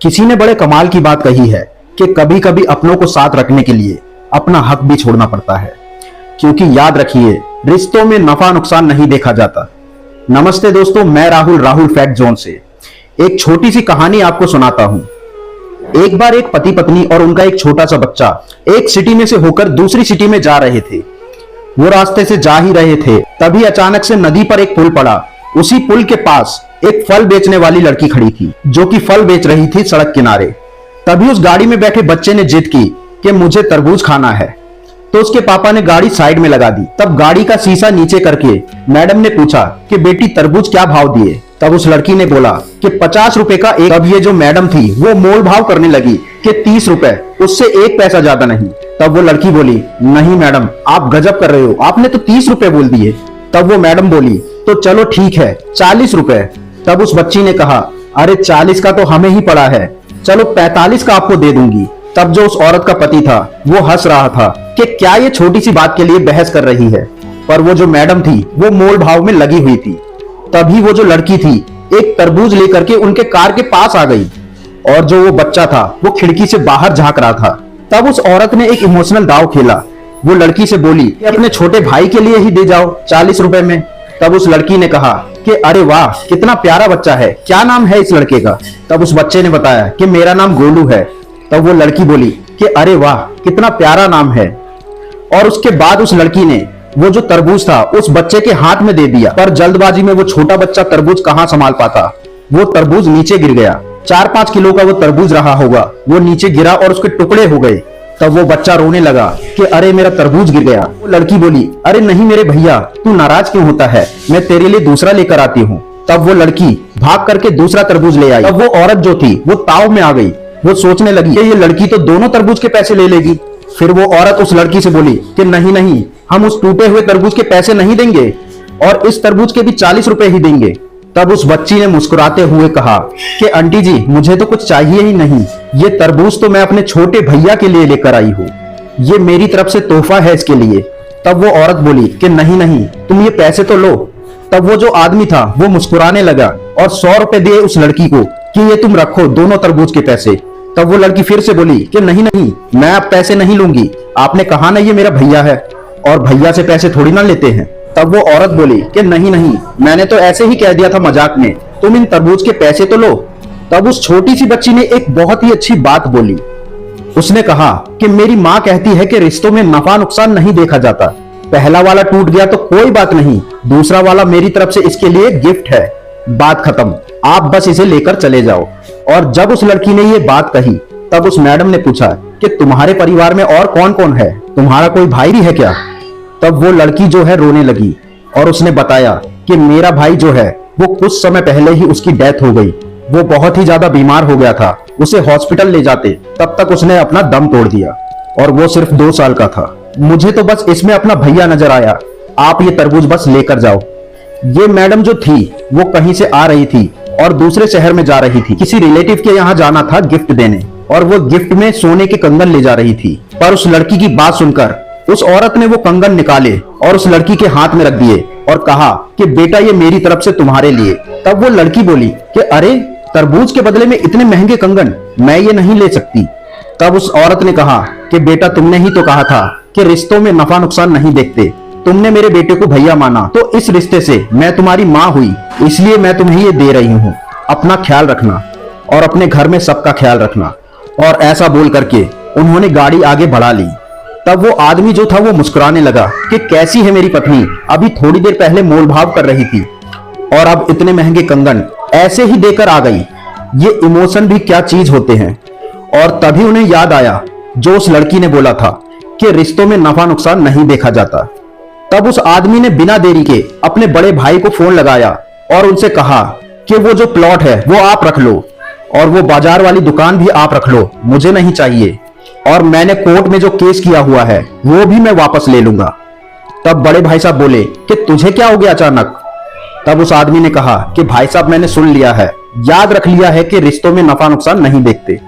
किसी ने बड़े कमाल की बात कही है कि कभी कभी अपनों को साथ रखने के लिए अपना हक भी छोड़ना पड़ता है, क्योंकि याद रखिए, रिश्तों में नफा नुकसान नहीं देखा जाता। नमस्ते दोस्तों, मैं राहुल फैक्ट जोन से एक छोटी सी कहानी आपको सुनाता हूं। एक बार एक पति पत्नी और उनका एक छोटा सा बच्चा एक सिटी में से होकर दूसरी सिटी में जा रहे थे। वो रास्ते से जा ही रहे थे, तभी अचानक से नदी पर एक पुल पड़ा। उसी पुल के पास एक फल बेचने वाली लड़की खड़ी थी, जो कि फल बेच रही थी सड़क किनारे। तभी उस गाड़ी में बैठे बच्चे ने जिद की कि मुझे तरबूज खाना है, तो उसके पापा ने गाड़ी साइड में लगा दी। तब गाड़ी का शीशा नीचे करके मैडम ने पूछा कि बेटी तरबूज क्या भाव दिए। तब उस लड़की ने बोला कि 50 रुपए का एक। तब ये जो मैडम थी वो मोल भाव करने लगी कि 30 रुपए, उससे 1 पैसा ज्यादा नहीं। तब वो लड़की बोली, नहीं मैडम, आप गजब कर रहे हो, आपने तो 30 रुपए बोल दिए। तब वो मैडम बोली, तो चलो ठीक है, 40 रुपए। तब उस बच्ची ने कहा, अरे 40 का तो हमें ही पड़ा है, चलो 45 का आपको दे दूंगी। तब जो उस औरत का पति था वो हंस रहा था कि क्या ये छोटी सी बात के लिए बहस कर रही है, पर वो जो मैडम थी वो मोल भाव में लगी हुई थी। तभी वो जो लड़की थी एक तरबूज लेकर के उनके कार के पास आ गई, और जो वो बच्चा था वो खिड़की से बाहर झांक रहा था। तब उस औरत ने एक इमोशनल दाव खेला। वो लड़की से बोली कि अपने छोटे भाई के लिए ही दे जाओ 40 रुपए में। तब उस लड़की ने कहा कि अरे वाह, कितना प्यारा बच्चा है, क्या नाम है इस लड़के का। तब उस बच्चे ने बताया कि मेरा नाम गोलू है। तब वो लड़की बोली कि अरे वाह, कितना प्यारा नाम है। और उसके बाद उस लड़की ने वो जो तरबूज था उस बच्चे के हाथ में दे दिया, पर जल्दबाजी में वो छोटा बच्चा तरबूज कहां संभाल पाता, वो तरबूज नीचे गिर गया। 4-5 किलो का वो तरबूज रहा होगा, वो नीचे गिरा और उसके टुकड़े हो गए। तब वो बच्चा रोने लगा कि अरे मेरा तरबूज गिर गया। वो लड़की बोली, अरे नहीं मेरे भैया, तू नाराज क्यों होता है, मैं तेरे लिए दूसरा लेकर आती हूँ। तब वो लड़की भाग करके दूसरा तरबूज ले आई। तब वो औरत जो थी वो ताव में आ गई। वो सोचने लगी कि ये लड़की तो दोनों तरबूज के पैसे ले लेगी। फिर वो औरत उस लड़की से बोली कि नहीं नहीं, हम उस टूटे हुए तरबूज के पैसे नहीं देंगे, और इस तरबूज के भी 40 रुपए ही देंगे। तब उस बच्ची ने मुस्कुराते हुए कहा कि आंटी जी, मुझे तो कुछ चाहिए ही नहीं, ये तरबूज तो मैं अपने छोटे भैया के लिए लेकर आई हूँ, ये मेरी तरफ से तोहफा है इसके लिए। तब वो औरत बोली कि नहीं नहीं, तुम ये पैसे तो लो। तब वो जो आदमी था वो मुस्कुराने लगा और 100 रुपए दिए उस लड़की को कि ये तुम रखो दोनों तरबूज के पैसे। तब वो लड़की फिर से बोली कि नहीं नहीं, मैं अब पैसे नहीं लूंगी, आपने कहा ना ये मेरा भैया है, और भैया से पैसे थोड़ी ना लेते हैं। तब वो औरत बोली कि नहीं नहीं, मैंने तो ऐसे ही कह दिया था मजाक में, तुम इन तरबूज के पैसे तो लो। तब उस छोटी सी बच्ची ने एक बहुत ही अच्छी बात बोली। उसने कहा कि मेरी माँ कहती है कि रिश्तों में नफा नुकसान नहीं देखा जाता, पहला वाला टूट गया तो कोई बात नहीं, दूसरा वाला मेरी तरफ से इसके लिए गिफ्ट है, बात खत्म, आप बस इसे लेकर चले जाओ। और जब उस लड़की ने ये बात कही तब उस मैडम ने पूछा कि तुम्हारे परिवार में और कौन कौन है, तुम्हारा कोई भाई भी है क्या। तब वो लड़की जो है रोने लगी और उसने बताया कि मेरा भाई जो है वो कुछ समय पहले ही उसकी डेथ हो गई, वो बहुत ही ज्यादा बीमार हो गया था, उसे हॉस्पिटल ले जाते तब तक उसने अपना दम तोड़ दिया, और वो सिर्फ 2 साल का था। मुझे तो बस इसमें अपना भैया नजर आया, आप ये तरबूज बस लेकर जाओ। ये मैडम जो थी वो कहीं से आ रही थी और दूसरे शहर में जा रही थी, किसी रिलेटिव के यहाँ जाना था गिफ्ट देने, और वो गिफ्ट में सोने के कंगन ले जा रही थी। पर उस लड़की की बात सुनकर उस औरत ने वो कंगन निकाले और उस लड़की के हाथ में रख दिए और कहा कि बेटा ये मेरी तरफ से तुम्हारे लिए। तब वो लड़की बोली कि अरे, तरबूज के बदले में इतने महंगे कंगन, मैं ये नहीं ले सकती। तब उस औरत ने कहा कि बेटा तुमने ही तो कहा था कि रिश्तों में नफा नुकसान नहीं देखते, तुमने मेरे बेटे को भैया माना, तो इस रिश्ते से मैं तुम्हारी माँ हुई, इसलिए मैं तुम्हें ये दे रही हूँ, अपना ख्याल रखना और अपने घर में सबका ख्याल रखना। और ऐसा बोल करके उन्होंने गाड़ी आगे बढ़ा ली। तब वो आदमी जो था वो मुस्कुराने लगा कि कैसी है मेरी पत्नी, अभी थोड़ी देर पहले मोल भाव कर रही थी और अब इतने महंगे कंगन ऐसे ही देकर आ गई, ये इमोशन भी क्या चीज होते हैं। और तभी उन्हें याद आया जो उस लड़की ने बोला था कि रिश्तों में नफा नुकसान नहीं देखा जाता। तब उस आदमी ने बिना देरी के अपने बड़े भाई को फोन लगाया और उनसे कहा कि वो जो प्लॉट है वो आप रख लो, और वो बाजार वाली दुकान भी आप रख लो, मुझे नहीं चाहिए, और मैंने कोर्ट में जो केस किया हुआ है वो भी मैं वापस ले लूंगा। तब बड़े भाई साहब बोले कि तुझे क्या हो गया अचानक। तब उस आदमी ने कहा कि भाई साहब मैंने सुन लिया है, याद रख लिया है कि रिश्तों में नफा नुकसान नहीं देखते।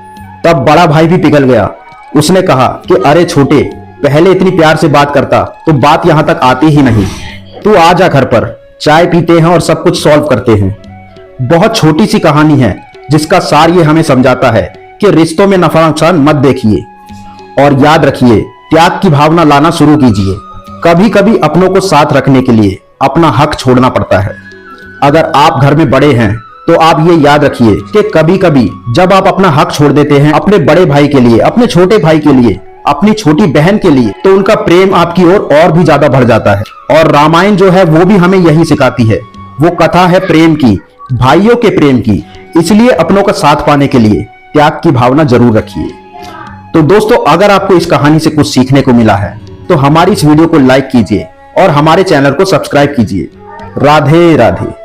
तब बड़ा भाई भी पिघल गया, उसने कहा कि अरे छोटे, पहले इतनी प्यार से बात करता तो बात यहां तक आती ही नहीं, तू आ जा घर पर, चाय पीते हैं और सब कुछ सॉल्व करते हैं। बहुत छोटी सी कहानी है, जिसका सार ये हमें समझाता है कि रिश्तों में नफा नुकसान मत देखिए और याद रखिए, त्याग की भावना लाना शुरू कीजिए। कभी कभी अपनों को साथ रखने के लिए अपना हक छोड़ना पड़ता है। अगर आप घर में बड़े हैं तो आप ये याद रखिए कि कभी कभी जब आप अपना हक छोड़ देते हैं अपने बड़े भाई के लिए, अपने छोटे भाई के लिए, अपनी छोटी बहन के लिए, तो उनका प्रेम आपकी ओर और भी ज्यादा बढ़ जाता है। और रामायण जो है वो भी हमें यही सिखाती है। वो कथा है प्रेम की, भाइयों के प्रेम की। इसलिए अपनों का साथ पाने के लिए त्याग की भावना जरूर रखिए। तो दोस्तों, अगर आपको इस कहानी से कुछ सीखने को मिला है तो हमारी इस वीडियो को लाइक कीजिए और हमारे चैनल को सब्सक्राइब कीजिए। राधे राधे।